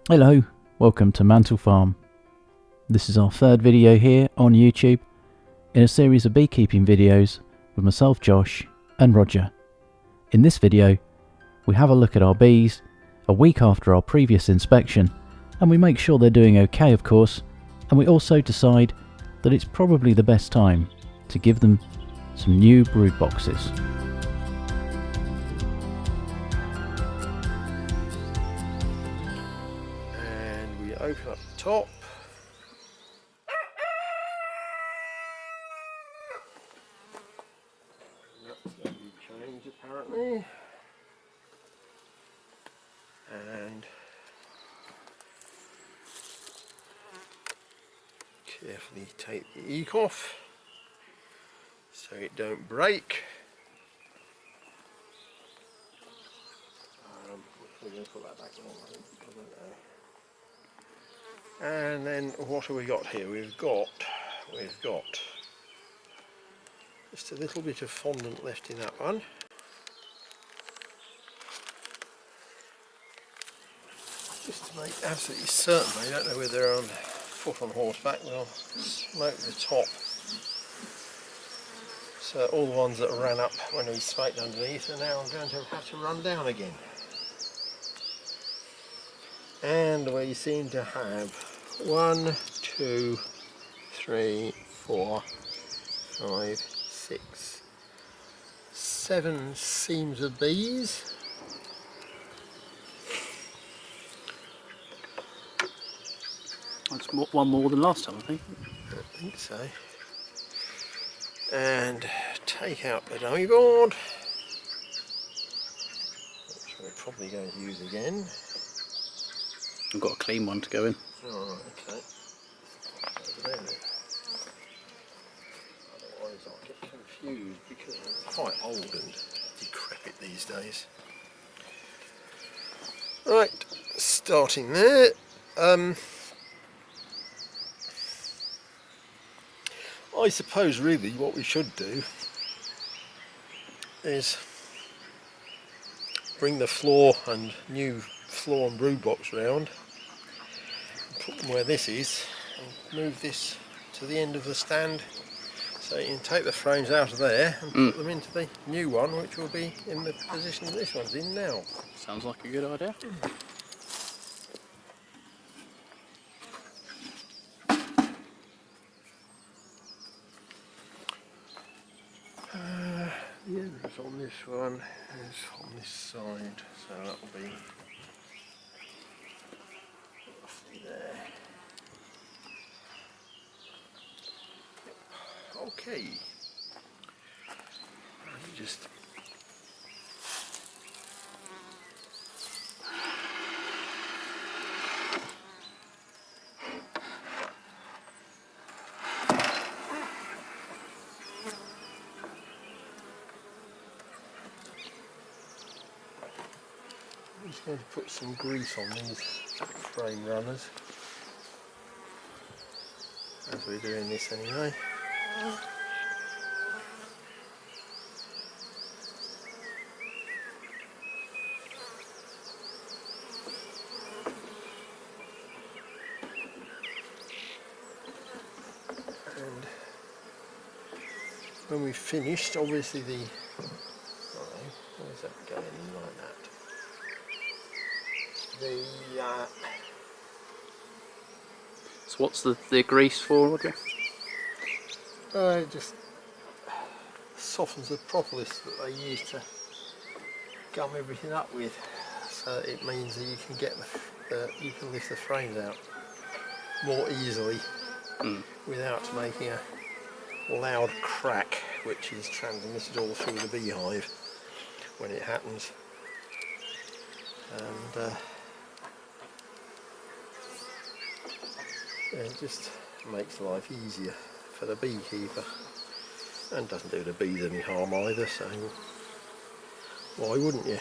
Hello, welcome to Mantle Farm. This is our third video here on YouTube in a series of beekeeping videos with myself, Josh, and Roger. In this video, we have a look at our bees a week after our previous inspection, and we make sure they're doing okay, of course, and we also decide that it's probably the best time to give them some new brood boxes. Open up the top. That's going to be changed apparently. And carefully take the eek off so it don't break. We're going to put that back on, I don't know. And then what have we got here? We've got just a little bit of fondant left in that one. Just to make absolutely certain they don't know whether they're on foot on horseback, we'll smoke the top. So all the ones that ran up when we smoked underneath are now going to have to run down again. And we seem to have 1, 2, 3, 4, 5, 6, 7 seams of bees. That's one more than last time, I think. I think so. And take out the dummy board, which we're probably going to use again. I've got a clean one to go in. Oh, okay. Otherwise I'll get confused because I'm quite old and decrepit these days. Right, starting there. I suppose really what we should do is bring the floor and new floor and brood box round, put them where this is, and move this to the end of the stand so you can take the frames out of there and put them into the new one, which will be in the position that this one's in now. Sounds like a good idea. The entrance on this one is on this side, so that will be roughly there. Okay. And just I'm just going to put some grease on these frame runners as we're doing this anyway. And when we've finished, obviously where's that going in like that? So what's the grease for, Roger? It just softens the propolis that they use to gum everything up with, so it means that you can get you can lift the frames out more easily without making a loud crack, which is transmitted all through the beehive when it happens. And it just makes life easier for the beekeeper and doesn't do the bees any harm either, so why wouldn't you?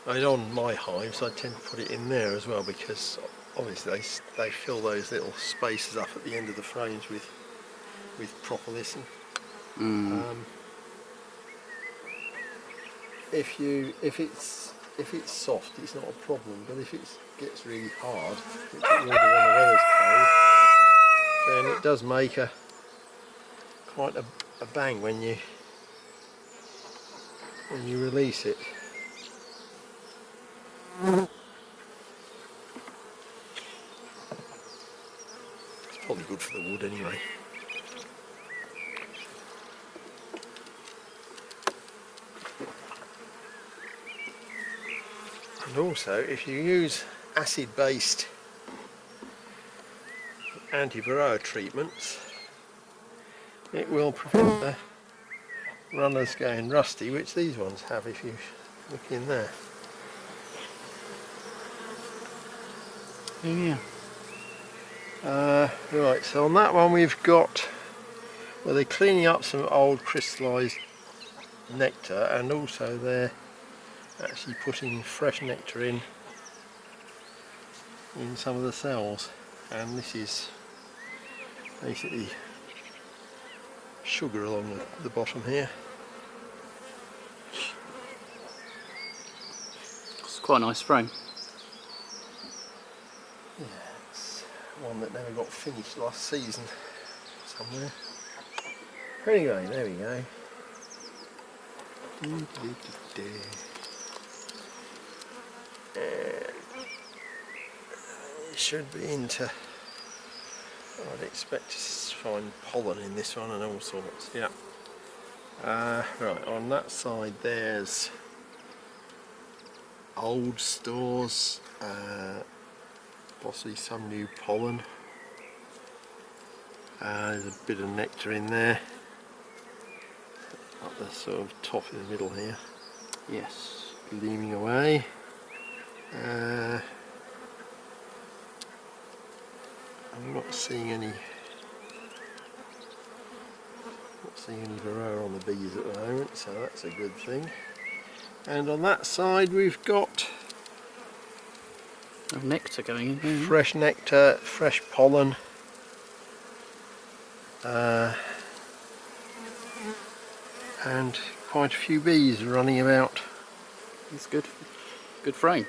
I mean, on my hives I tend to put it in there as well, because obviously they fill those little spaces up at the end of the frames with with propolis. Mm. If it's soft, it's not a problem. But if it gets really hard, which it will do when the weather's cold, then it does make quite a bang when you release it. It's probably good for the wood anyway. And also, if you use acid-based anti-varroa treatments, it will prevent the runners going rusty, which these ones have if you look in there. Yeah. Right, so on that one we've got, well, they're cleaning up some old crystallised nectar, and also they're actually putting fresh nectar in some of the cells, and this is basically sugar along the bottom here. It's quite a nice frame. Yeah, it's one that never got finished last season somewhere. Anyway, there we go. And it should be into, I'd expect to find pollen in this one and all sorts, yeah. Right, on that side there's old stores, possibly some new pollen. There's a bit of nectar in there, up the sort of top in the middle here. Yes. Gleaming away. I'm not seeing any varroa on the bees at the moment, so that's a good thing. And on that side we've got Nectar going in here. fresh nectar, fresh pollen. And quite a few bees running about. It's good. Good frame.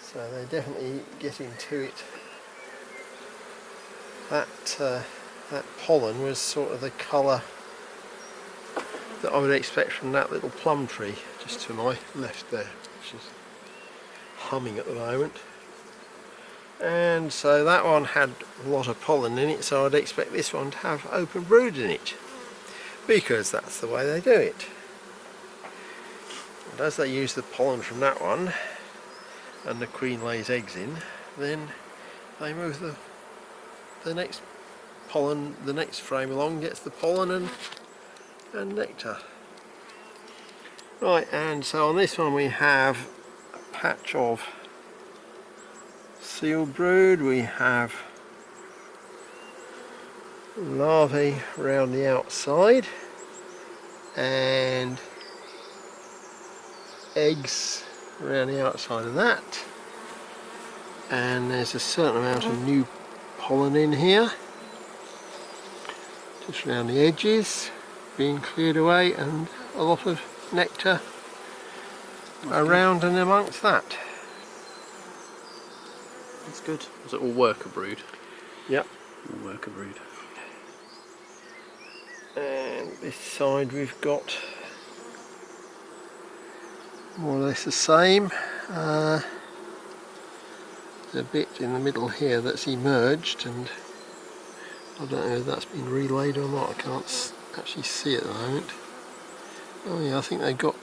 So they're definitely getting to it. That pollen was sort of the colour that I would expect from that little plum tree just to my left there, which is humming at the moment. And so that one had a lot of pollen in it, so I'd expect this one to have open brood in it, because that's the way they do it. And as they use the pollen from that one and the queen lays eggs in, then they move the next pollen, the next frame along, gets the pollen and nectar. Right, and so on this one we have a patch of sealed brood. We have larvae around the outside and eggs around the outside of that, and there's a certain amount of new pollen in here just around the edges being cleared away, and a lot of nectar around and amongst that. That's good. Was it all worker brood? Yep. All worker brood. And this side we've got more or less the same. There's a bit in the middle here that's emerged, and I don't know if that's been relayed or not. I can't actually see it at the moment. Oh yeah, I think they've got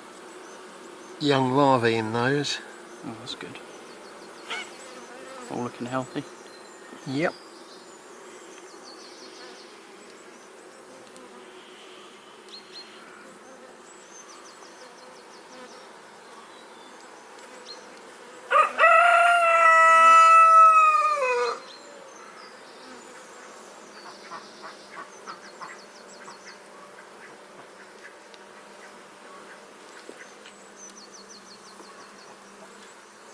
young larvae in those. Oh, that's good. All looking healthy. Yep.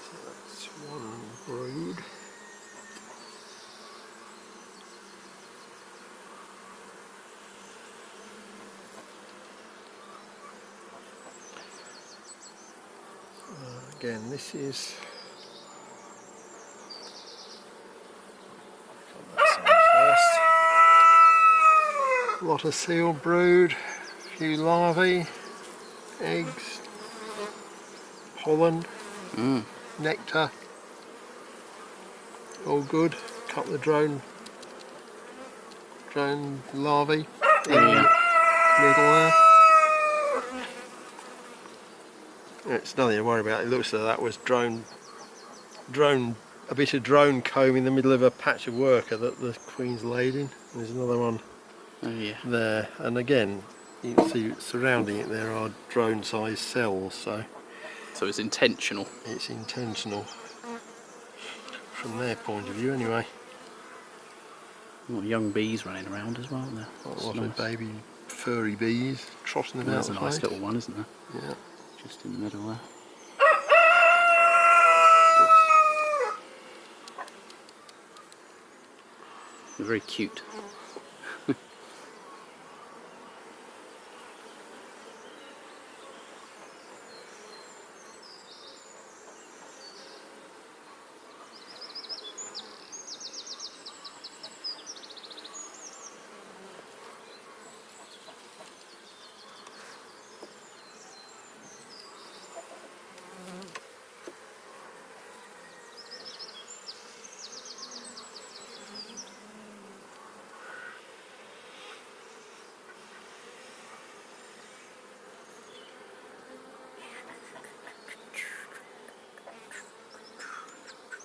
So that's one brood. again, this is a lot of seal brood, a few larvae, eggs, pollen, nectar, all good. A couple of drone larvae in the middle there. It's nothing to worry about. It looks like that was a bit of drone comb in the middle of a patch of worker that the queen's laid in. There's another one there, and again you can see surrounding it there are drone sized cells, so it's intentional. It's intentional from their point of view anyway. Got young bees running around as well there. A lot of baby furry bees trotting about. There's a nice little one, isn't there? Yeah. Just in the middle there. They're very cute.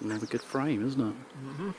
Another good frame, isn't it? Mm-hmm.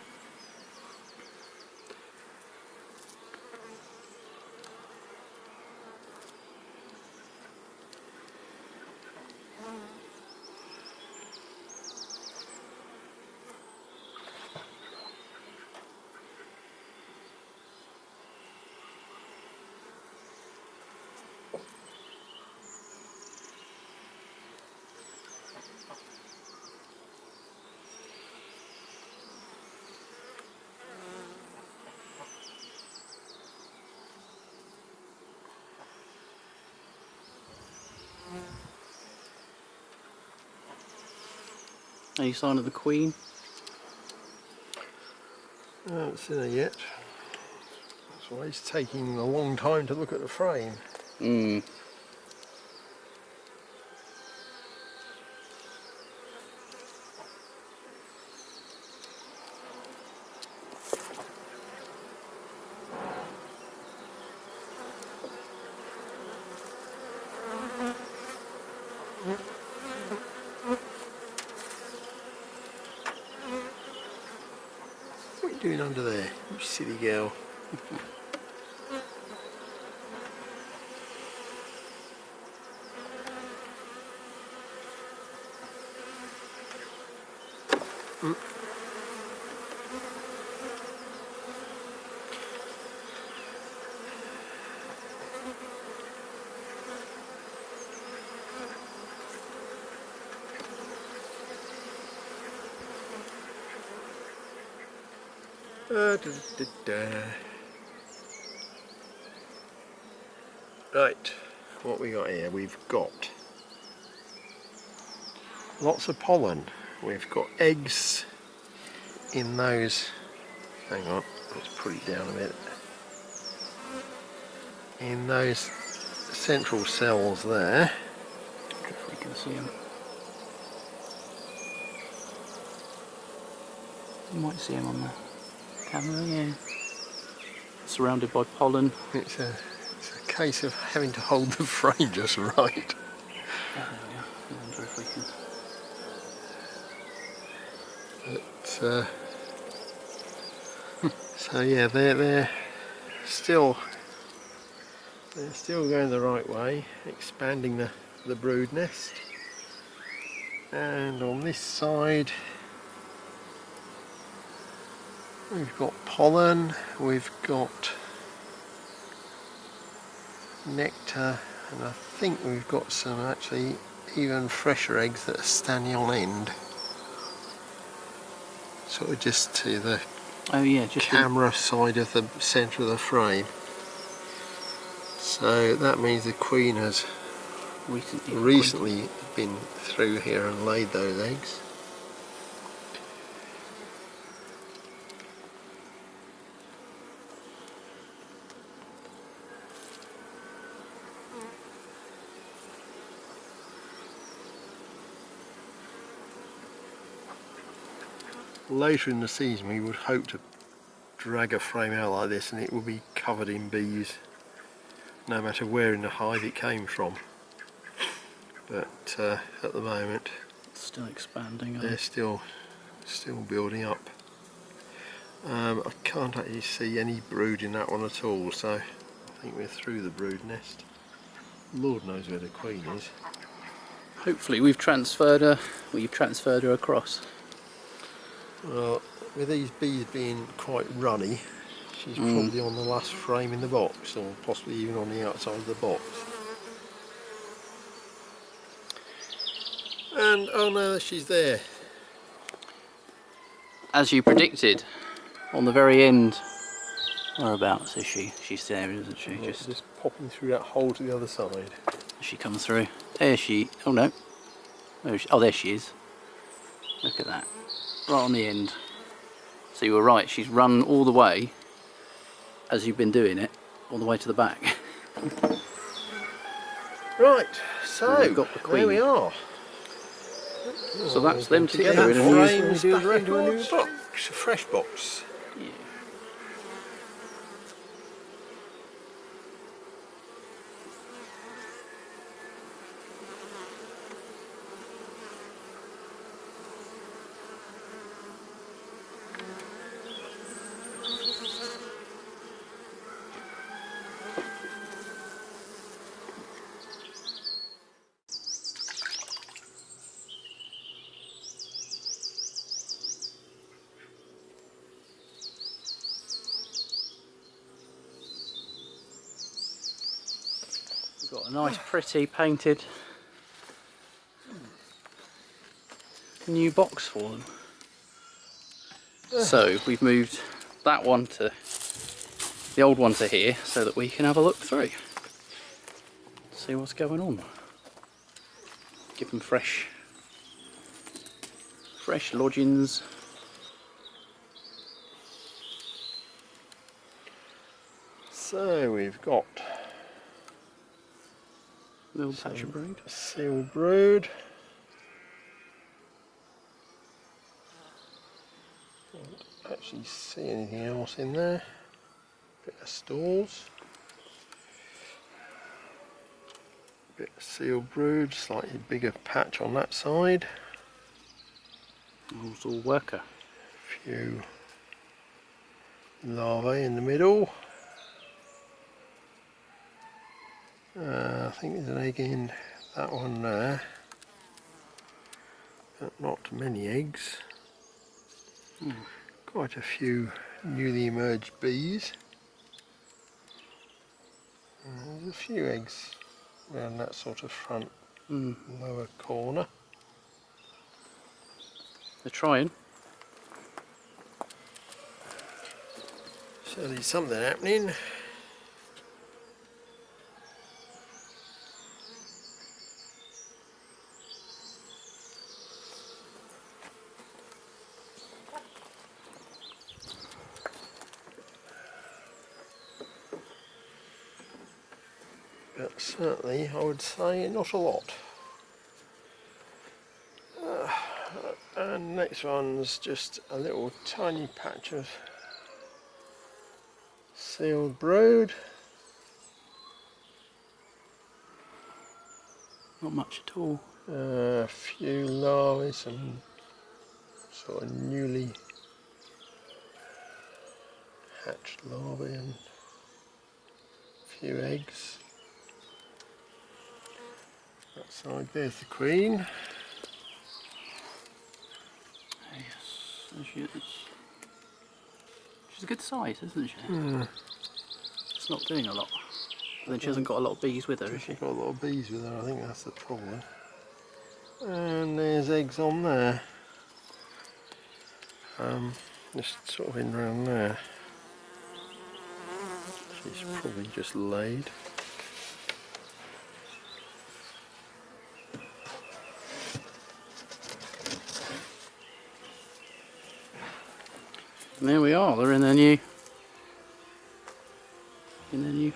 Any sign of the queen? I haven't seen her yet. That's why it's taking a long time to look at the frame. What are you doing under there, you silly girl? Right, what we got here? We've got lots of pollen. We've got eggs in those. Hang on, let's put it down a bit. In those central cells there. If we can see them. You might see them on the camera, yeah. Surrounded by pollen. It's a case of having to hold the frame just right. Oh, there we go. I wonder if we can. So yeah, they're still going the right way, expanding the brood nest. And on this side we've got pollen, we've got nectar, and I think we've got some actually even fresher eggs that are standing on end. Sort of just to the camera side of the centre of the frame. So that means the queen has recently been through here and laid those eggs. Later in the season we would hope to drag a frame out like this and it will be covered in bees no matter where in the hive it came from, but at the moment Still expanding. they're still building up. I can't actually see any brood in that one at all, so I think we're through the brood nest. Lord knows where the queen is. Hopefully we've transferred her. Well, you've transferred her across. Well, with these bees being quite runny, she's probably on the last frame in the box, or possibly even on the outside of the box. And oh no, she's there. As you predicted, on the very end, whereabouts is she? She's there, isn't she? Just popping through that hole to the other side. She comes through. There she. Oh no. Oh, there she is. Look at that. Right on the end. So you were right. She's run all the way, as you've been doing it, all the way to the back. Right. So We've got the queen. there we are. So that's them Tick together that in a new frames back into a new records. box, a fresh box. Yeah. We've got a nice, pretty, painted new box for them. So we've moved that one to the old one to here so that we can have a look through, see what's going on. Give them fresh lodgings. So we've got Little patch of brood. sealed brood. Don't actually see anything else in there. Bit of stalls. Bit of sealed brood, slightly bigger patch on that side. It's all worker. Few larvae in the middle. I think there's an egg in that one there, but not many eggs. Quite a few newly emerged bees. There's a few eggs around that sort of front lower corner. They're trying. So there's something happening. But certainly I would say not a lot. And next one's just a little tiny patch of sealed brood. Not much at all. A few larvae, some sort of newly hatched larvae and a few eggs. That side, there's the queen. Yes, there she is. She's a good size, isn't she? She's not doing a lot. But then she hasn't got a lot of bees with her, has she? She's got a lot of bees with her, I think that's the problem. And there's eggs on there. Just sort of in around there. She's probably just laid. And there we are, they're in their new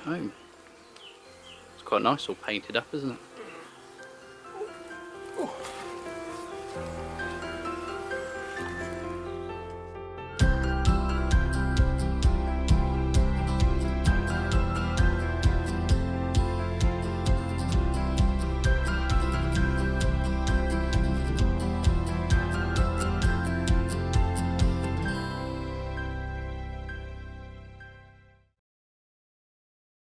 home. It's quite nice, all painted up, isn't it?